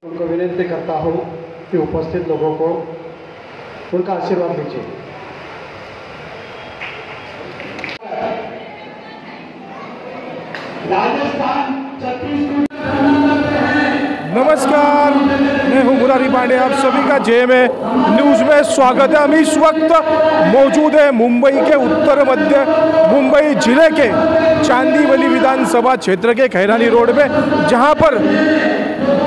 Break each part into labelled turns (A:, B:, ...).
A: उनको विनती करता हूँ कि उपस्थित लोगों को उनका आशीर्वाद दीजिए।
B: राजस्थान छत्तीसगढ़।
C: नमस्कार, मैं हूं मुरारी पांडे, आप सभी का जेएमए न्यूज़ में स्वागत है। हम इस वक्त मौजूद है मुंबई के उत्तर मध्य मुंबई जिले के चांदीवली विधानसभा क्षेत्र के खैरानी रोड में, जहां पर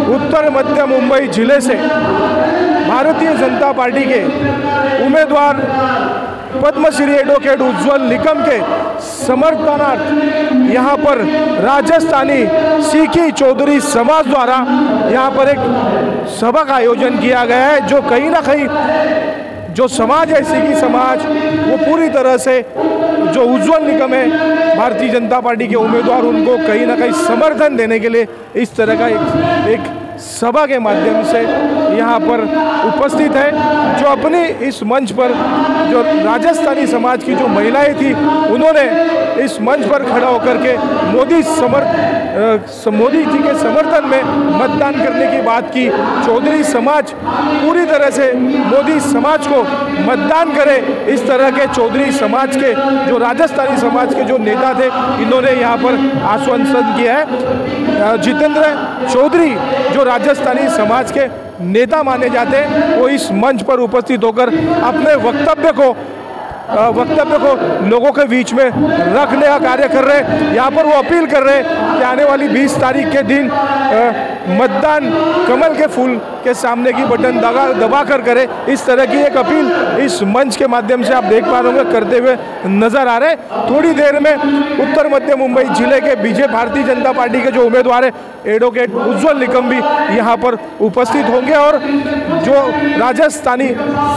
C: उत्तर मध्य मुंबई जिले से भारतीय जनता पार्टी के उम्मीदवार पद्मश्री एडवोकेट उज्ज्वल निकम के समर्थनार्थ यहाँ पर राजस्थानी सीखी चौधरी समाज द्वारा यहाँ पर एक सभा का आयोजन किया गया है, जो कहीं ना कहीं जो समाज है सीखी समाज, वो पूरी तरह से जो उज्ज्वल निकम है भारतीय जनता पार्टी के उम्मीदवार, उनको कहीं ना कहीं समर्थन देने के लिए इस तरह का एक सभा के माध्यम से यहाँ पर उपस्थित है। जो अपनी इस मंच पर जो राजस्थानी समाज की जो महिलाएं थी, उन्होंने इस मंच पर खड़ा होकर के मोदी जी के समर्थन में मतदान करने की बात की। चौधरी समाज पूरी तरह से मोदी समाज को मतदान करे, इस तरह के चौधरी समाज के जो राजस्थानी समाज के जो नेता थे, इन्होंने यहाँ पर आश्वासन किया है। जितेंद्र चौधरी जो राजस्थानी समाज के नेता माने जाते हैं, वो इस मंच पर उपस्थित होकर अपने वक्तव्य को लोगों के बीच में रखने का कार्य कर रहे हैं। यहाँ पर वो अपील कर रहे हैं कि आने वाली 20 तारीख के दिन मतदान कमल के फूल के सामने की बटन दबा कर करे। इस तरह की एक अपील इस मंच के माध्यम से आप देख पा रहे होंगे करते हुए नजर आ रहे हैं। थोड़ी देर में उत्तर मध्य मुंबई जिले के बीजेपी भारतीय जनता पार्टी के जो उम्मीदवार है एडवोकेट उज्ज्वल निकम भी यहाँ पर उपस्थित होंगे और जो राजस्थानी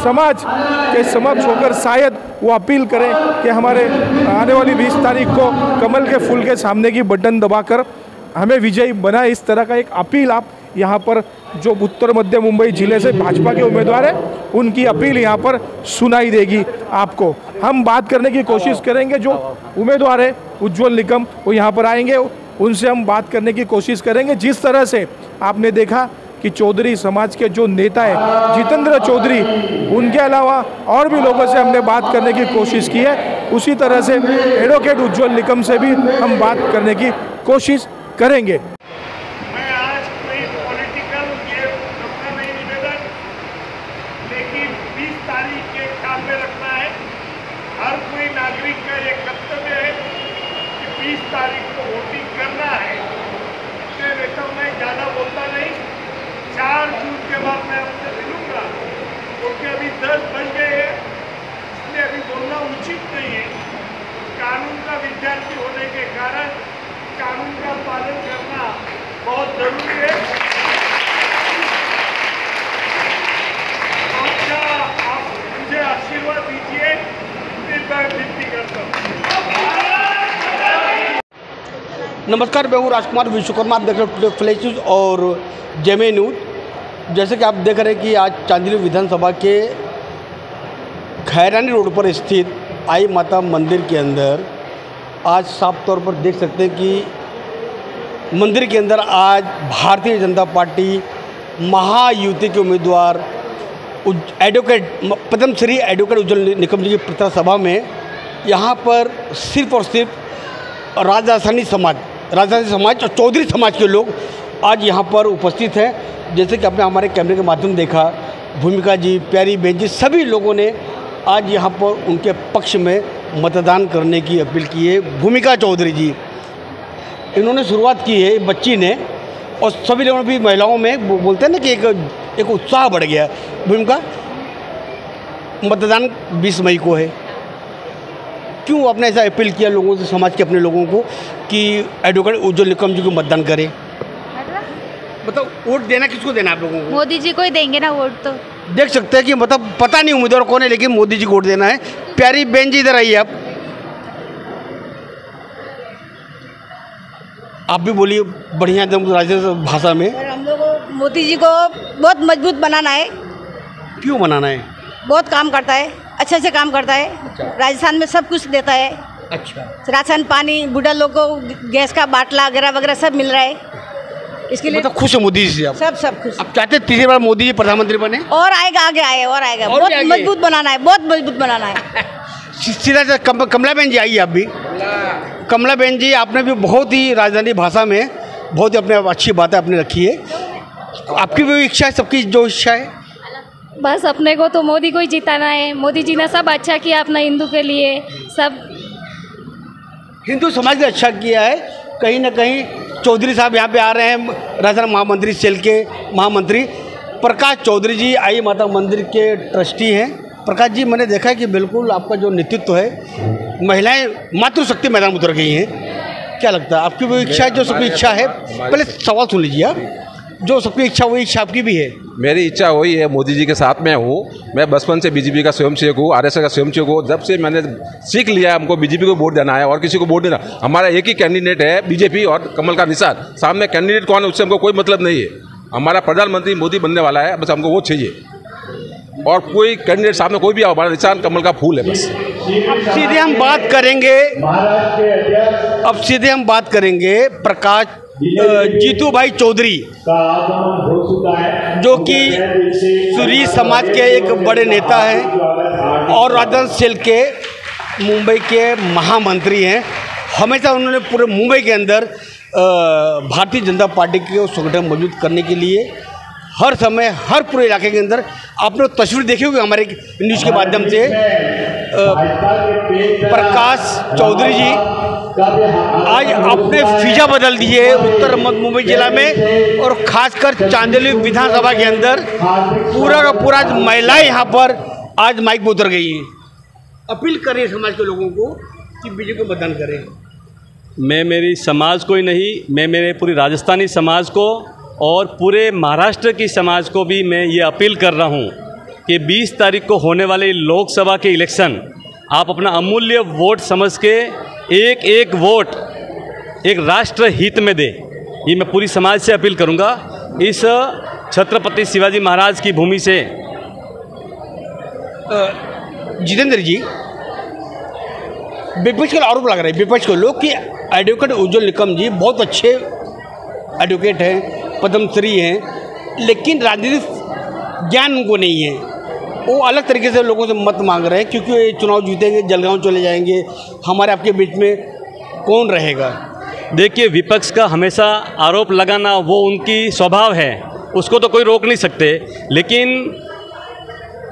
C: समाज के समक्ष होकर शायद वो अपील करें कि हमारे आने वाली 20 तारीख को कमल के फूल के सामने की बटन दबाकर हमें विजयी बनाए। इस तरह का एक अपील आप यहाँ पर जो उत्तर मध्य मुंबई जिले से भाजपा के उम्मीदवार हैं, उनकी अपील यहाँ पर सुनाई देगी आपको। हम बात करने की कोशिश करेंगे, जो उम्मीदवार है उज्ज्वल निकम वो यहाँ पर आएंगे, उनसे हम बात करने की कोशिश करेंगे। जिस तरह से आपने देखा कि चौधरी समाज के जो नेता है जितेंद्र चौधरी, उनके अलावा और भी लोगों से हमने बात करने की कोशिश की है, उसी तरह से एडवोकेट उज्ज्वल निकम से भी हम बात करने की कोशिश करेंगे।
D: मैं आज कोई पॉलिटिकल ये रखना नहीं निवेदन, लेकिन 20 तारीख के ख्याल में रखना है। हर कोई नागरिक का ये कर्तव्य है कि 20 तारीख को वोटिंग करना है। इससे बेहतर मैं ज़्यादा बोलता नहीं। 4 जून के बाद मैं आपसे मिलूंगा, क्योंकि अभी 10 बज गए हैं, इसलिए अभी बोलना उचित नहीं है। कानून का विद्यार्थी होने के कारण कानून का पालन करना बहुत जरूरी है। आप मुझे आशीर्वाद दीजिए, मैं विनती करता हूँ।
E: नमस्कार, मैं हूँ राजकुमार विश्वकर्मा, आप देख रहे हो फ्लैश न्यूज़ और जेएमए न्यूज़। जैसे कि आप देख रहे हैं कि आज चांदीवली विधानसभा के खैरानी रोड पर स्थित आई माता मंदिर के अंदर आज साफ तौर पर देख सकते हैं कि मंदिर के अंदर आज भारतीय जनता पार्टी महायुति के उम्मीदवार एडवोकेट पद्मश्री एडवोकेट उज्ज्वल निकम जी की प्रतिष्ठा सभा में यहाँ पर सिर्फ और सिर्फ राजस्थानी समाज और चौधरी समाज के लोग आज यहाँ पर उपस्थित हैं। जैसे कि आपने हमारे कैमरे के माध्यम देखा, भूमिका जी, प्यारी बहन जी, सभी लोगों ने आज यहाँ पर उनके पक्ष में मतदान करने की अपील की है। भूमिका चौधरी जी, इन्होंने शुरुआत की है बच्ची ने, और सभी लोगों ने भी, महिलाओं में बोलते हैं ना कि एक उत्साह बढ़ गया। भूमिका, मतदान 20 मई को है, क्यों आपने ऐसा अपील किया लोगों से, समाज के अपने लोगों को, कि एडवोकेट उज्ज्वल निकम जी को मतदान करें? मतलब वोट देना किसको देना आप लोगों को?
F: मोदी जी को ही देंगे ना वोट। तो
E: देख सकते हैं कि मतलब पता नहीं उम्मीदवार कौन है, लेकिन मोदी जी को वोट देना है। प्यारी बहन जी, इधर आइए आप भी बोलिए बढ़िया एकदम राजस्थानी भाषा में।
G: हम लोग को मोदी जी को बहुत मजबूत बनाना है।
E: क्यों बनाना है?
G: बहुत काम करता है, अच्छे से काम करता है। राजस्थान में सब कुछ देता है।
E: अच्छा,
G: राशन पानी, बूढ़ा लोग को गैस का बाटला वगैरह वगैरह सब मिल रहा है। इसके लिए
E: मतलब खुश है मोदी जी से आप?
G: सब खुश।
E: आप चाहते हैं तीसरी बार मोदी जी प्रधानमंत्री बने?
G: और आएगा, आगे आए और आएगा,
E: और
G: बहुत
E: भी आगे?
G: मजबूत बनाना है, बहुत मजबूत बनाना है।
E: सीधा से कमला बहन जी आइए आप भी। कमला बहन जी, आपने भी बहुत ही राजधानी भाषा में बहुत ही अपने अच्छी बातें आपने रखी है। आपकी भी इच्छा है, सबकी जो इच्छा है?
H: बस अपने को तो मोदी को ही जिताना है। मोदी जी ने सब अच्छा किया अपना हिंदू के लिए, सब
E: हिंदू समाज ने अच्छा किया है। कहीं ना कहीं चौधरी साहब यहाँ पे आ रहे हैं, राजस्थान महामंत्री सेल के महामंत्री प्रकाश चौधरी जी आई माता मंदिर के ट्रस्टी हैं। प्रकाश जी, मैंने देखा है कि बिल्कुल आपका जो नेतृत्व है, महिलाएं मातृशक्ति मैदान में उतर गई हैं। क्या लगता है, आपकी वो इच्छा है जो सबकी इच्छा है? पहले सवाल सुन लीजिए आप। जो सबकी इच्छा वही इच्छा आपकी भी है?
I: मेरी इच्छा वही है, मोदी जी के साथ में हूँ। मैं बचपन से बीजेपी का स्वयंसेवक हूँ, आरएसएस का स्वयंसेवक हूँ। जब से मैंने सीख लिया हमको बीजेपी को वोट देना है और किसी को वोट देना, हमारा एक ही कैंडिडेट है, बीजेपी और कमल का निशान। सामने कैंडिडेट कौन है उससे हमको कोई मतलब नहीं है। हमारा प्रधानमंत्री मोदी बनने वाला है, बस हमको वो चाहिए। और कोई कैंडिडेट सामने कोई भी आओ, हमारा निशान कमल का फूल है बस।
E: अब सीधे हम बात करेंगे प्रकाश जीतू भाई चौधरी, जो कि सूरी समाज के एक बड़े नेता हैं और राजस्थान सेल के मुंबई के महामंत्री हैं। हमेशा उन्होंने पूरे मुंबई के अंदर भारतीय जनता पार्टी के संगठन मजबूत करने के लिए हर समय हर पूरे इलाके के अंदर, आपने तस्वीर देखी होगी हमारे न्यूज़ के माध्यम से, प्रकाश चौधरी जी आज अपने फीजा बदल दिए उत्तर मुंबई जिला में, और खासकर चांदोली विधानसभा के अंदर पूरा का पूरा महिलाएं यहाँ पर आज माइक पर उतर गई हैं। अपील करें समाज के लोगों को कि बीजेपी को मतदान करें।
J: मैं मेरी समाज को ही नहीं, मैं मेरे पूरी राजस्थानी समाज को और पूरे महाराष्ट्र की समाज को भी मैं ये अपील कर रहा हूँ कि 20 तारीख को होने वाले लोकसभा के इलेक्शन आप अपना अमूल्य वोट समझ के एक एक वोट एक राष्ट्र हित में दे। ये मैं पूरी समाज से अपील करूँगा। इस छत्रपति शिवाजी महाराज की भूमि से।
E: जितेंद्र जी, विपक्ष का आरोप लग रहा है, विपक्ष के लोग, कि एडवोकेट उज्ज्वल निकम जी बहुत अच्छे एडवोकेट हैं, पद्मश्री हैं, लेकिन राजनीतिक ज्ञान उनको नहीं है। वो अलग तरीके से लोगों से मत मांग रहे हैं, क्योंकि ये चुनाव जीतेंगे जलगांव चले जाएंगे, हमारे आपके बीच में कौन रहेगा?
J: देखिए, विपक्ष का हमेशा आरोप लगाना वो उनकी स्वभाव है, उसको तो कोई रोक नहीं सकते। लेकिन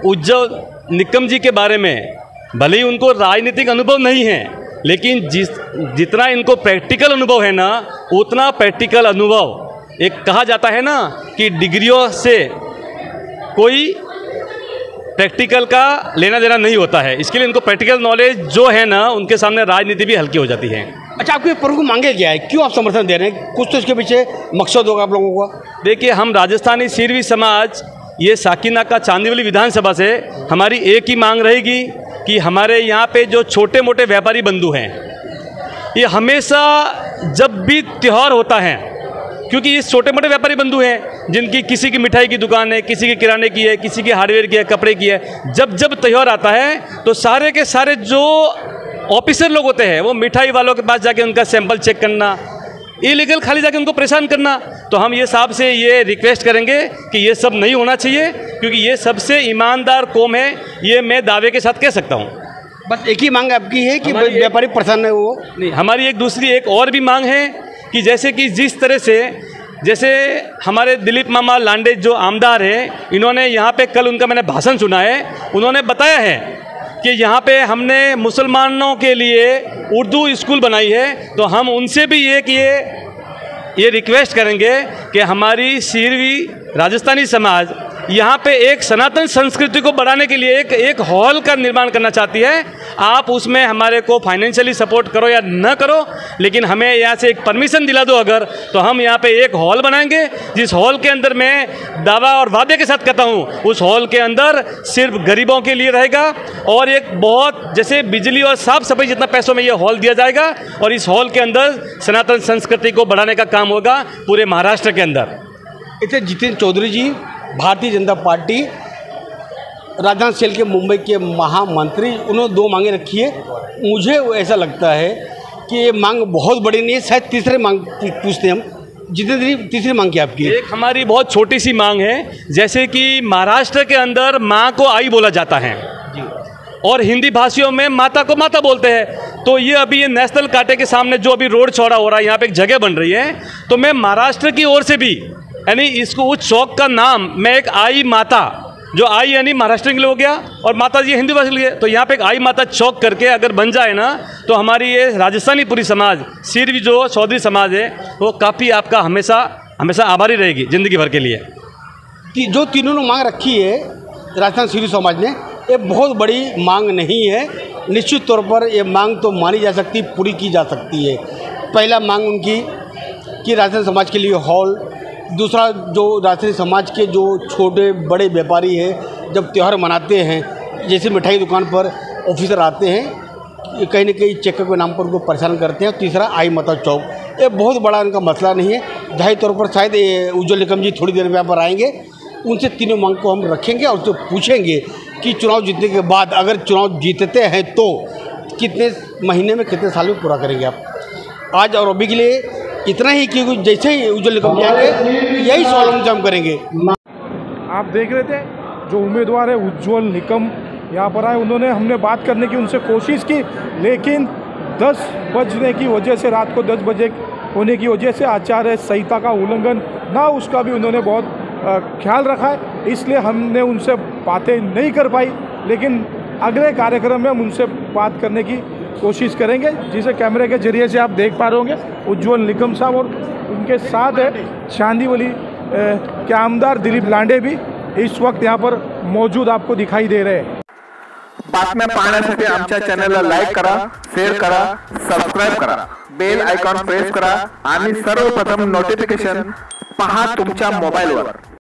J: उज्ज्वल निकम जी के बारे में भले ही उनको राजनीतिक अनुभव नहीं है, लेकिन जितना इनको प्रैक्टिकल अनुभव है ना, उतना प्रैक्टिकल अनुभव, एक कहा जाता है ना कि डिग्रियों से कोई प्रैक्टिकल का लेना देना नहीं होता है। इसके लिए इनको प्रैक्टिकल नॉलेज जो है ना, उनके सामने राजनीति भी हल्की हो जाती है।
E: अच्छा, आपके प्रमुख मांगे क्या है, क्यों आप समर्थन दे रहे हैं? कुछ तो इसके पीछे मकसद होगा आप लोगों का।
J: देखिए, हम राजस्थानी सिरवी समाज, ये साकिना का चांदीवली विधानसभा से हमारी एक ही मांग रहेगी कि हमारे यहाँ पे जो छोटे मोटे व्यापारी बंधु हैं, ये हमेशा जब भी त्यौहार होता है, क्योंकि ये छोटे मोटे व्यापारी बंधु हैं जिनकी किसी की मिठाई की दुकान है, किसी की किराने की है, किसी की हार्डवेयर की है, कपड़े की है, जब त्यौहार आता है तो सारे के सारे जो ऑफिसर लोग होते हैं वो मिठाई वालों के पास जाके उनका सैंपल चेक करना, इलीगल खाली जाके उनको परेशान करना। तो हम ये साहब से ये रिक्वेस्ट करेंगे कि ये सब नहीं होना चाहिए, क्योंकि ये सबसे ईमानदार कौम है, ये मैं दावे के साथ कह सकता हूँ।
E: बस एक ही मांग आपकी है कि व्यापारी परेशान है? वो
J: नहीं, हमारी एक और भी मांग है कि जैसे कि जिस तरह से जैसे हमारे दिलीप मामा लांडे जो आमदार हैं, इन्होंने यहाँ पे कल उनका मैंने भाषण सुना है, उन्होंने बताया है कि यहाँ पे हमने मुसलमानों के लिए उर्दू स्कूल बनाई है। तो हम उनसे भी ये रिक्वेस्ट करेंगे कि हमारी सिरवी राजस्थानी समाज यहाँ पे एक सनातन संस्कृति को बढ़ाने के लिए एक हॉल का निर्माण करना चाहती है। आप उसमें हमारे को फाइनेंशियली सपोर्ट करो या न करो, लेकिन हमें यहाँ से एक परमिशन दिला दो अगर, तो हम यहाँ पे एक हॉल बनाएंगे, जिस हॉल के अंदर मैं दावा और वादे के साथ कहता हूँ, उस हॉल के अंदर सिर्फ गरीबों के लिए रहेगा और एक बहुत जैसे बिजली और साफ सफाई जितना पैसों में ये हॉल दिया जाएगा, और इस हॉल के अंदर सनातन संस्कृति को बढ़ाने का काम होगा पूरे महाराष्ट्र के अंदर।
E: इतने जितेंद्र चौधरी जी, भारतीय जनता पार्टी राजस्थान सेल के मुंबई के महामंत्री, उन्होंने 2 मांगे रखी है। मुझे ऐसा लगता है कि ये मांग बहुत बड़ी नहीं है, शायद तीसरे मांग पूछते हम जितेंद्र जी, तीसरी मांग क्या आपकी?
J: एक हमारी बहुत छोटी सी मांग है, जैसे कि महाराष्ट्र के अंदर माँ को आई बोला जाता है और हिंदी भाषियों में माता को माता बोलते हैं। तो ये अभी ये नेशनल कांटे के सामने जो अभी रोड चौड़ा हो रहा है, यहाँ पे एक जगह बन रही है, तो मैं महाराष्ट्र की ओर से भी यानी इसको उस चौक का नाम मैं एक आई माता, जो आई यानी महाराष्ट्र के लिए हो गया और माता जी हिंदी भाषा के लिए, तो यहाँ पे एक आई माता चौक करके अगर बन जाए ना, तो हमारी ये राजस्थानी पूरी समाज, सिर्फ जो चौधरी समाज है, वो काफ़ी आपका हमेशा हमेशा आभारी रहेगी ज़िंदगी भर के लिए।
E: जो तीनों ने मांग रखी है राजस्थान सिरी समाज ने, ये बहुत बड़ी मांग नहीं है। निश्चित तौर पर ये मांग तो मानी जा सकती, पूरी की जा सकती है। पहला मांग उनकी कि राजस्थान समाज के लिए हॉल, दूसरा जो राजस्थानी समाज के जो छोटे बड़े व्यापारी हैं जब त्यौहार मनाते हैं, जैसे मिठाई दुकान पर ऑफिसर आते हैं, कहीं न कहीं चेक के नाम पर उनको परेशान करते हैं। और तीसरा आई माता चौक, ये बहुत बड़ा उनका मसला नहीं है। जाहिर तौर पर शायद उज्ज्वल निकम जी थोड़ी देर में यहाँ पर आएंगे, उनसे तीनों मांग को हम रखेंगे और जो पूछेंगे कि चुनाव जीतने के बाद अगर चुनाव जीतते हैं तो कितने महीने में कितने साल में पूरा करेंगे आप। आज और अभी के लिए इतना ही, क्योंकि जैसे ही उज्ज्वल निकम जी आएंगे यही सवाल उनसे हम करेंगे।
C: आप देख रहे थे जो उम्मीदवार है उज्ज्वल निकम यहाँ पर आए, उन्होंने हमने बात करने की उनसे कोशिश की, लेकिन 10 बजने की वजह से, रात को 10 बजे होने की वजह से आचार संहिता का उल्लंघन ना, उसका भी उन्होंने बहुत ख्याल रखा है, इसलिए हमने उनसे बातें नहीं कर पाई। लेकिन अगले कार्यक्रम में हम उनसे बात करने की कोशिश करेंगे, जिसे कैमरे के जरिए से आप देख पा रहे होंगे उज्ज्वल निकम साहब और उनके साथ है चांदीवली के आमदार दिलीप लांडे भी इस वक्त यहाँ पर मौजूद आपको दिखाई दे रहे हैं।
K: बातम्या पाहण्यासाठी आमच्या चॅनलला लाईक करा, शेअर करा, सबस्क्राईब करा, बेल आयकॉन प्रेस करा आणि सर्वप्रथम नोटिफिकेशन पहा तुमच्या मोबाईलवर।